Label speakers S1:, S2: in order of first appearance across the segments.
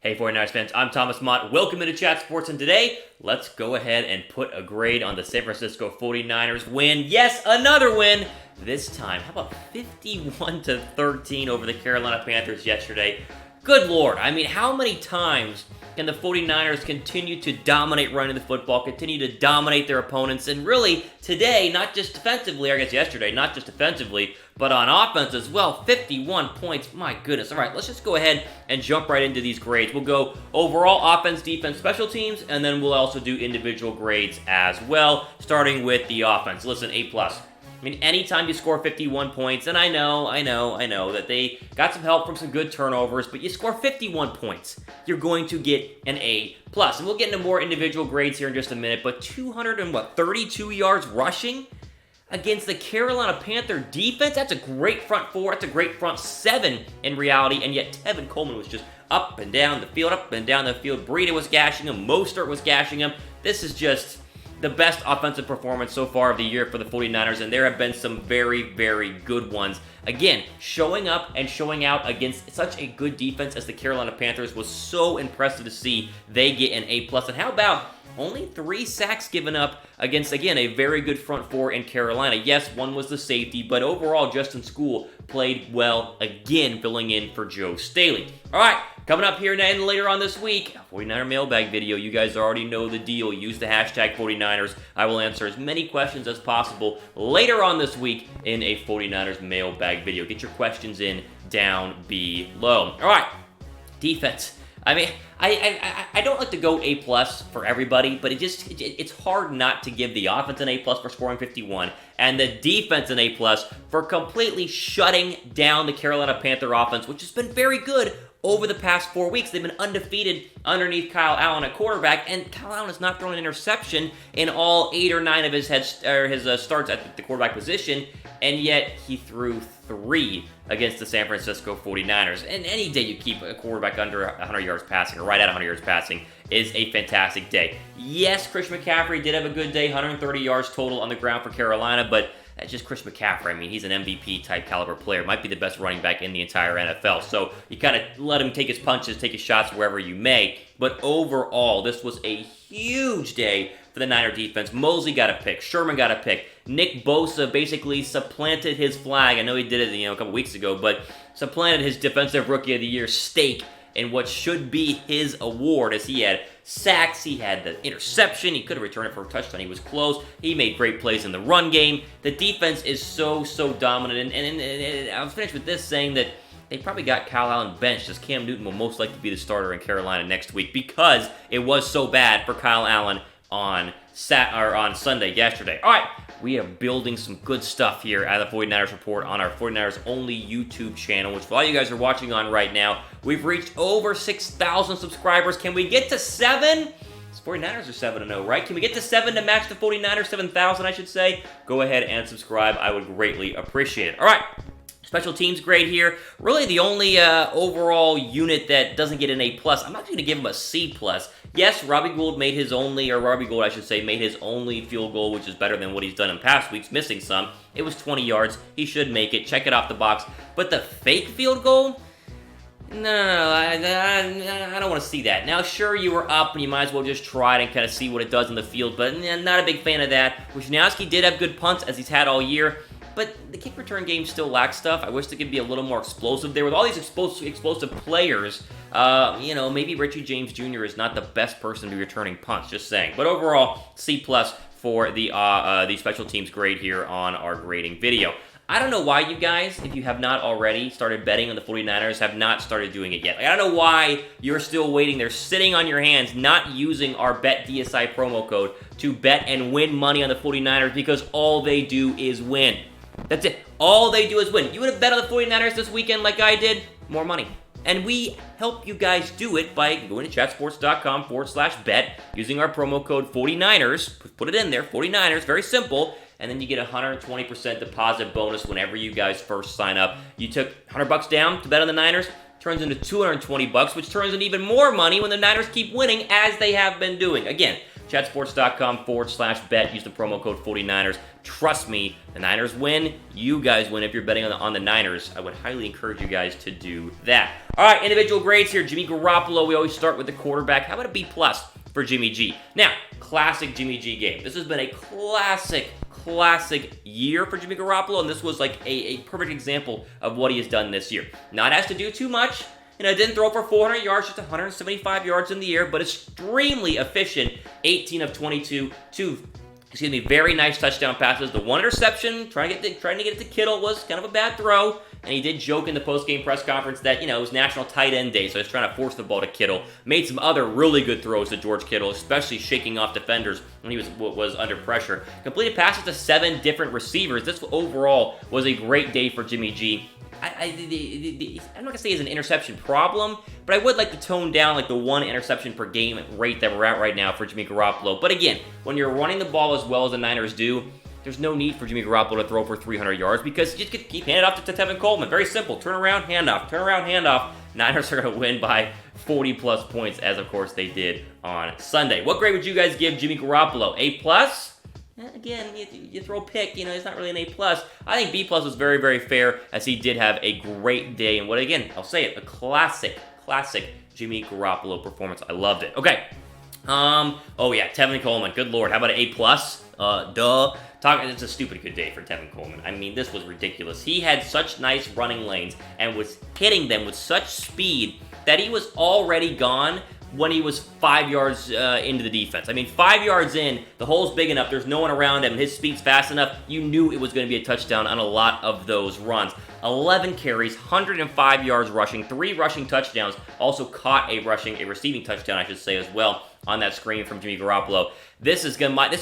S1: Hey 49ers fans, I'm Thomas Mott. Welcome into Chat Sports, and today, let's go ahead and put a grade on the San Francisco 49ers win. Yes, another win! This time, how about 51-13 over the Carolina Panthers yesterday? Good Lord, I mean, how many times can the 49ers continue to dominate running the football, continue to dominate their opponents, and really, today, not just defensively, I guess yesterday, not just defensively, but on offense as well, 51 points, my goodness. All right, let's just go ahead and jump right into these grades. We'll go overall offense, defense, special teams, and then we'll also do individual grades as well, starting with the offense. Listen, A+. I mean, anytime you score 51 points, and I know that they got some help from some good turnovers, but you score 51 points, you're going to get an A+. And we'll get into more individual grades here in just a minute, but 32 yards rushing against the Carolina Panther defense? That's a great front four, that's a great front seven in reality, and yet Tevin Coleman was just up and down the field. Breida was gashing him, Mostert was gashing him. This is just the best offensive performance so far of the year for the 49ers, and there have been some very, very good ones. Again, showing up and showing out against such a good defense as the Carolina Panthers was so impressive to see. They get an A+. And how about only 3 sacks given up against, again, a very good front four in Carolina. Yes, one was the safety, but overall, Justin Skule played well again, filling in for Joe Staley. All right, coming up here and later on this week, a 49er mailbag video. You guys already know the deal. Use the hashtag 49ers. I will answer as many questions as possible later on this week in a 49ers mailbag video. Get your questions in down below. All right, defense. I mean, I don't like to go A+ for everybody, but it's hard not to give the offense an A+ for scoring 51 and the defense an A+ for completely shutting down the Carolina Panther offense, which has been very good over the past 4 weeks. They've been undefeated underneath Kyle Allen at quarterback, and Kyle Allen has not thrown an interception in all 8 or 9 of his starts at the quarterback position, and yet he threw 3 against the San Francisco 49ers. And any day you keep a quarterback under 100 yards passing, or right at 100 yards passing, is a fantastic day. Yes, Chris McCaffrey did have a good day, 130 yards total on the ground for Carolina, but that's just Chris McCaffrey. I mean, he's an MVP-type caliber player. Might be the best running back in the entire NFL. So you kind of let him take his punches, take his shots wherever you may. But overall, this was a huge day for the Niner defense. Mosley got a pick. Sherman got a pick. Nick Bosa basically supplanted his flag. I know he did it, a couple weeks ago, but supplanted his Defensive Rookie of the Year stake in what should be his award, as he had sacks, he had the interception, he could have returned it for a touchdown, he was close, he made great plays in the run game. The defense is so dominant, and I was finished with this saying that they probably got Kyle Allen benched, as Cam Newton will most likely be the starter in Carolina next week because it was so bad for Kyle Allen on Sunday yesterday. All right, we are building some good stuff here at the 49ers Report on our 49ers only YouTube channel, which for all you guys are watching on right now, we've reached over 6,000 subscribers. Can we get to 7? 49ers are 7-0, right? Can we get to 7 to match the 49ers, 7,000, I should say? Go ahead and subscribe. I would greatly appreciate it. All right. Special teams grade here. Really the only overall unit that doesn't get an A+. I'm actually going to give him a C+. Yes, Robbie Gould made his only field goal, which is better than what he's done in past weeks, missing some. It was 20 yards. He should make it. Check it off the box. But the fake field goal? No, I don't want to see that. Now, sure, you were up, and you might as well just try it and kind of see what it does in the field, but not a big fan of that. Wisniewski did have good punts, as he's had all year, but the kick return game still lacks stuff. I wish they could be a little more explosive there. With all these explosive players, maybe Richie James Jr. is not the best person to be returning punts, just saying. But overall, C+ for the special teams grade here on our grading video. I don't know why you guys, if you have not already started betting on the 49ers, have not started doing it yet. I don't know why you're still waiting there, sitting on your hands, not using our BetDSI promo code to bet and win money on the 49ers, because all they do is win. That's it. All they do is win. You would have bet on the 49ers this weekend like I did, more money. And we help you guys do it by going to chatsports.com/bet, using our promo code 49ers. Put it in there, 49ers, very simple. And then you get a 120% deposit bonus whenever you guys first sign up. You took $100 down to bet on the Niners, turns into $220, which turns into even more money when the Niners keep winning, as they have been doing. Again, chatsports.com/bet. Use the promo code 49ers. Trust me, the Niners win. You guys win if you're betting on the Niners. I would highly encourage you guys to do that. All right, individual grades here. Jimmy Garoppolo, we always start with the quarterback. How about a B+ for Jimmy G? Now, classic Jimmy G game. This has been a classic year for Jimmy Garoppolo, and this was like a perfect example of what he has done this year. Not asked to do too much. Didn't throw for 400 yards, just 175 yards in the air, but extremely efficient. 18 of 22, very nice touchdown passes. The one interception, trying to get it to Kittle, was kind of a bad throw. And he did joke in the post-game press conference that, it was National Tight End Day, so he's trying to force the ball to Kittle. Made some other really good throws to George Kittle, especially shaking off defenders when he was under pressure. Completed passes to 7 different receivers. This overall was a great day for Jimmy G. I'm not going to say it's an interception problem, but I would like to tone down like the 1 interception per game rate that we're at right now for Jimmy Garoppolo. But again, when you're running the ball as well as the Niners do, there's no need for Jimmy Garoppolo to throw for 300 yards because you just keep handing it off to Tevin Coleman. Very simple. Turn around, handoff. Turn around, handoff. Niners are going to win by 40-plus points, as of course they did on Sunday. What grade would you guys give Jimmy Garoppolo? A+? Again, you throw a pick, it's not really an A+. I think B+ was very, very fair, as he did have a great day. And I'll say it, a classic Jimmy Garoppolo performance. I loved it. Okay. Oh yeah, Tevin Coleman. Good Lord. How about an A+? Duh. It's a stupid good day for Tevin Coleman. I mean, this was ridiculous. He had such nice running lanes and was hitting them with such speed that he was already gone when he was 5 yards into the defense. I mean, 5 yards in, the hole's big enough, there's no one around him, his speed's fast enough, you knew it was going to be a touchdown on a lot of those runs. 11 carries, 105 yards rushing, 3 rushing touchdowns, also caught a receiving touchdown, I should say, as well, on that screen from Jimmy Garoppolo. This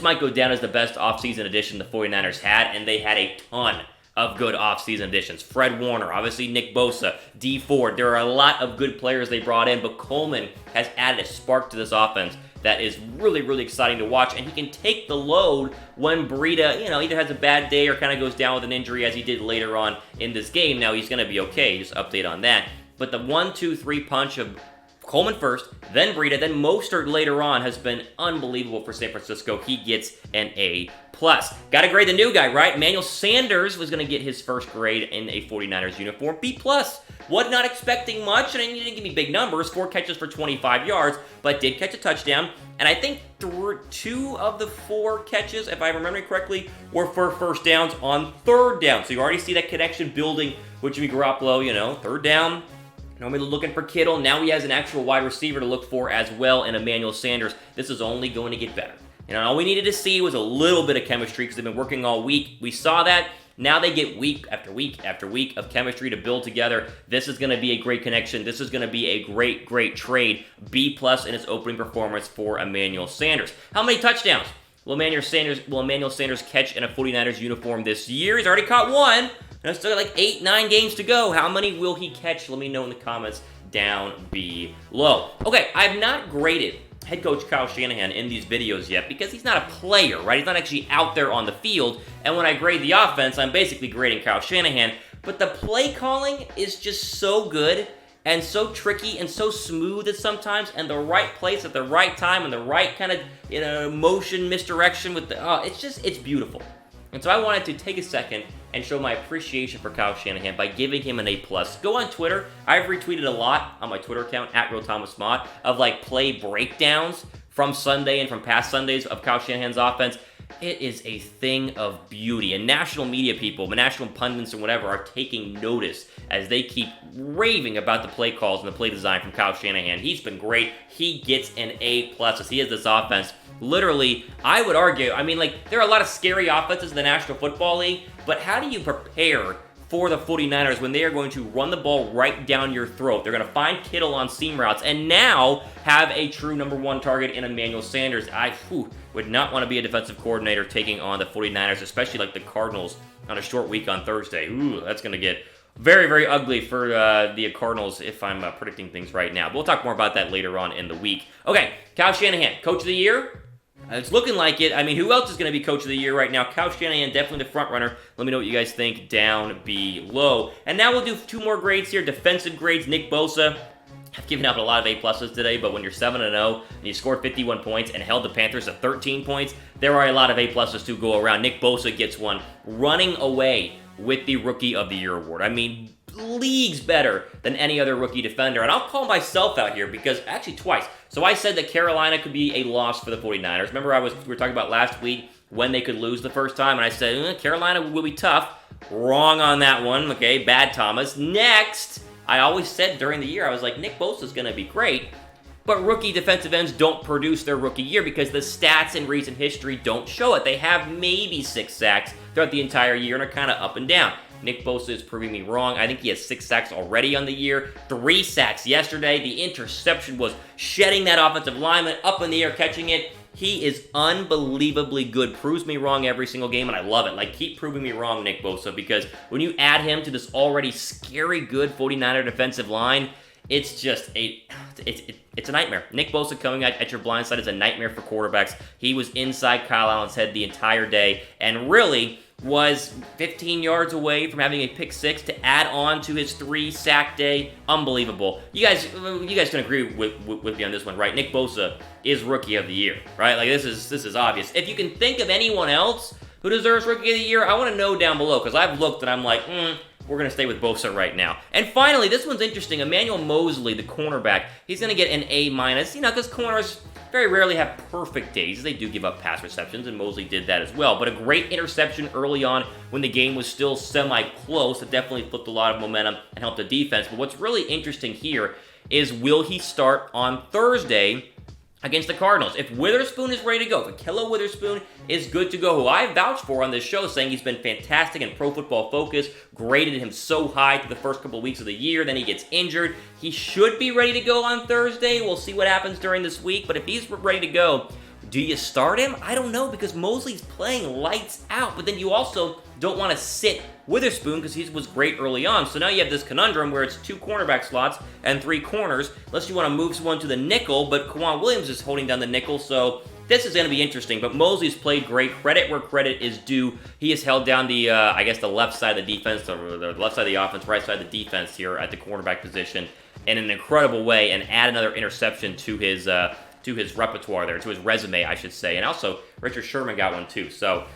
S1: might go down as the best offseason addition the 49ers had, and they had a ton of good offseason additions. Fred Warner, obviously Nick Bosa, D Ford. There are a lot of good players they brought in, but Coleman has added a spark to this offense that is really, really exciting to watch, and he can take the load when Breida, either has a bad day or kind of goes down with an injury as he did later on in this game. Now, he's going to be okay, just update on that. But the 1-2-3 punch of Coleman first, then Breida, then Mostert later on has been unbelievable for San Francisco. He gets an A+. Got to grade the new guy, right? Emmanuel Sanders was going to get his first grade in a 49ers uniform. B+. Was not expecting much, and he didn't give me big numbers. 4 catches for 25 yards, but did catch a touchdown. And I think 2 of the 4 catches, if I remember correctly, were for first downs on third down. So you already see that connection building with Jimmy Garoppolo, third down. Normally looking for Kittle. Now he has an actual wide receiver to look for as well in Emmanuel Sanders. This is only going to get better. All we needed to see was a little bit of chemistry because they've been working all week. We saw that. Now they get week after week after week of chemistry to build together. This is going to be a great connection. This is going to be a great, great trade. B+ in its opening performance for Emmanuel Sanders. How many touchdowns will Emmanuel Sanders catch in a 49ers uniform this year? He's already caught 1. There's still like 8-9 games to go. How many will he catch? Let me know in the comments down below. Okay, I have not graded head coach Kyle Shanahan in these videos yet because he's not a player, right? He's not actually out there on the field. And when I grade the offense, I'm basically grading Kyle Shanahan. But the play calling is just so good and so tricky and so smooth at sometimes, and the right place at the right time and the right kind of motion misdirection with the it's beautiful. And so I wanted to take a second and show my appreciation for Kyle Shanahan by giving him an A+. Go on Twitter. I've retweeted a lot on my Twitter account, @RealThomasMott, of play breakdowns from Sunday and from past Sundays of Kyle Shanahan's offense. It is a thing of beauty. And national media people, national pundits and whatever, are taking notice as they keep raving about the play calls and the play design from Kyle Shanahan. He's been great. He gets an A+ as he has this offense. Literally, I would argue, there are a lot of scary offenses in the National Football League, but how do you prepare for the 49ers when they are going to run the ball right down your throat? They're going to find Kittle on seam routes and now have a true number 1 target in Emmanuel Sanders. I would not want to be a defensive coordinator taking on the 49ers, especially like the Cardinals on a short week on Thursday. That's going to get very, very ugly for the Cardinals if I'm predicting things right now. But we'll talk more about that later on in the week. Okay, Kyle Shanahan, Coach of the Year? It's looking like it. Who else is going to be Coach of the Year right now? Kyle Shanahan, definitely the front runner. Let me know what you guys think down below. And now we'll do 2 more grades here. Defensive grades, Nick Bosa. I've given out a lot of A-pluses today, but when you're 7-0 and you scored 51 points and held the Panthers to 13 points, there are a lot of A-pluses to go around. Nick Bosa gets one, running away with the Rookie of the Year award. I mean, leagues better than any other rookie defender. And I'll call myself out here because, actually twice. So I said that Carolina could be a loss for the 49ers. Remember we were talking about last week when they could lose the first time, and I said, Carolina will be tough. Wrong on that one, okay? Bad Thomas. Next, I always said during the year, I was like, Nick Bosa's going to be great, but rookie defensive ends don't produce their rookie year because the stats in recent history don't show it. They have maybe 6 sacks throughout the entire year and are kind of up and down. Nick Bosa is proving me wrong. I think he has 6 sacks already on the year, 3 sacks yesterday. The interception was shedding that offensive lineman up in the air, catching it. He is unbelievably good. Proves me wrong every single game, and I love it. Like, keep proving me wrong, Nick Bosa, because when you add him to this already scary good 49er defensive line, it's just it's a nightmare. Nick Bosa coming at your blind side is a nightmare for quarterbacks. He was inside Kyle Allen's head the entire day, and really was 15 yards away from having a pick 6 to add on to his 3-sack day. Unbelievable. You guys can agree with me on this one, right? Nick Bosa is Rookie of the Year, right? Like, this is obvious. If you can think of anyone else who deserves Rookie of the Year, I want to know down below, because I've looked and I'm like, we're going to stay with Bosa right now. And finally, this one's interesting. Emmanuel Mosley, the cornerback, he's going to get an A-, because corners very rarely have perfect days. They do give up pass receptions, and Mosley did that as well. But a great interception early on when the game was still semi-close. It definitely flipped a lot of momentum and helped the defense. But what's really interesting here is, will he start on Thursday against the Cardinals? If Witherspoon is ready to go, if Ahkello Witherspoon is good to go, who I vouched for on this show, saying he's been fantastic in Pro Football Focus, graded him so high through the first couple of weeks of the year, then he gets injured. He should be ready to go on Thursday. We'll see what happens during this week, but if he's ready to go, do you start him? I don't know, because Mosley's playing lights out, but then you also don't want to sit Witherspoon because he was great early on. So now you have this conundrum where it's 2 cornerback slots and 3 corners, unless you want to move someone to the nickel, but Kwan Williams is holding down the nickel, so this is going to be interesting. But Mosley's played great. Credit where credit is due. He has held down the, the left side of the defense, or the left side of the offense, right side of the defense here at the cornerback position in an incredible way, and add another interception to his repertoire there, to his resume, I should say. And also, Richard Sherman got one too. So,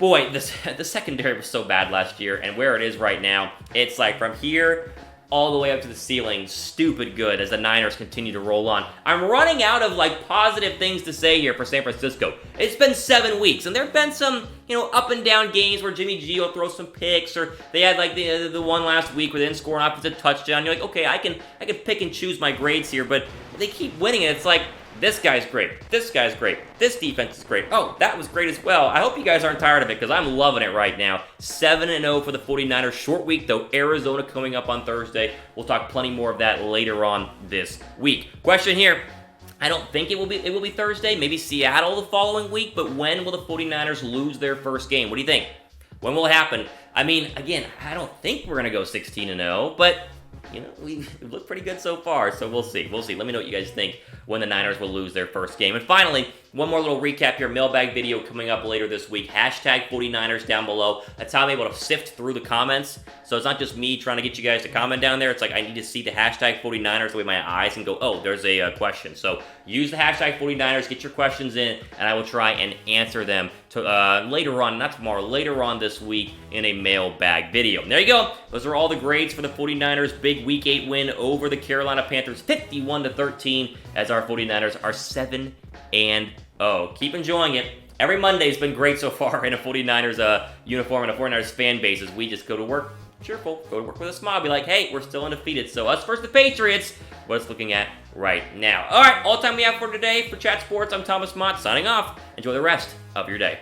S1: boy, the secondary was so bad last year, and where it is right now, it's like from here all the way up to the ceiling, stupid good as the Niners continue to roll on. I'm running out of, positive things to say here for San Francisco. It's been 7 weeks, and there have been some, up and down games where Jimmy G will throw some picks, or they had, the one last week where they didn't score an offensive touchdown. You're like, okay, I can pick and choose my grades here, but they keep winning, and it's like, this guy's great. This guy's great. This defense is great. Oh, that was great as well. I hope you guys aren't tired of it, because I'm loving it right now. 7-0 for the 49ers. Short week, though. Arizona coming up on Thursday. We'll talk plenty more of that later on this week. Question here. I don't think it will be Thursday. Maybe Seattle the following week. But when will the 49ers lose their first game? What do you think? When will it happen? I mean, again, I don't think we're going to go 16-0, but we've looked pretty good so far, so we'll see. Let me know what you guys think when the Niners will lose their first game. And finally, one more little recap here. Mailbag video coming up later this week. Hashtag 49ers down below. That's how I'm able to sift through the comments. So it's not just me trying to get you guys to comment down there. It's like I need to see the hashtag 49ers the way my eyes and go, oh, there's a question. So use the hashtag 49ers, get your questions in, and I will try and answer them later on, not tomorrow, later on this week in a mailbag video. And there you go. Those are all the grades for the 49ers' big Week 8 win over the Carolina Panthers, 51-13, as our 49ers are 7-0. Keep enjoying it. Every Monday's been great so far in a 49ers uniform and a 49ers fan base as we just go to work cheerful, go to work with a smile, be like, hey, we're still undefeated. So us versus the Patriots, what it's looking at right now. All right, all the time we have for today. For Chat Sports, I'm Thomas Mott, signing off. Enjoy the rest of your day.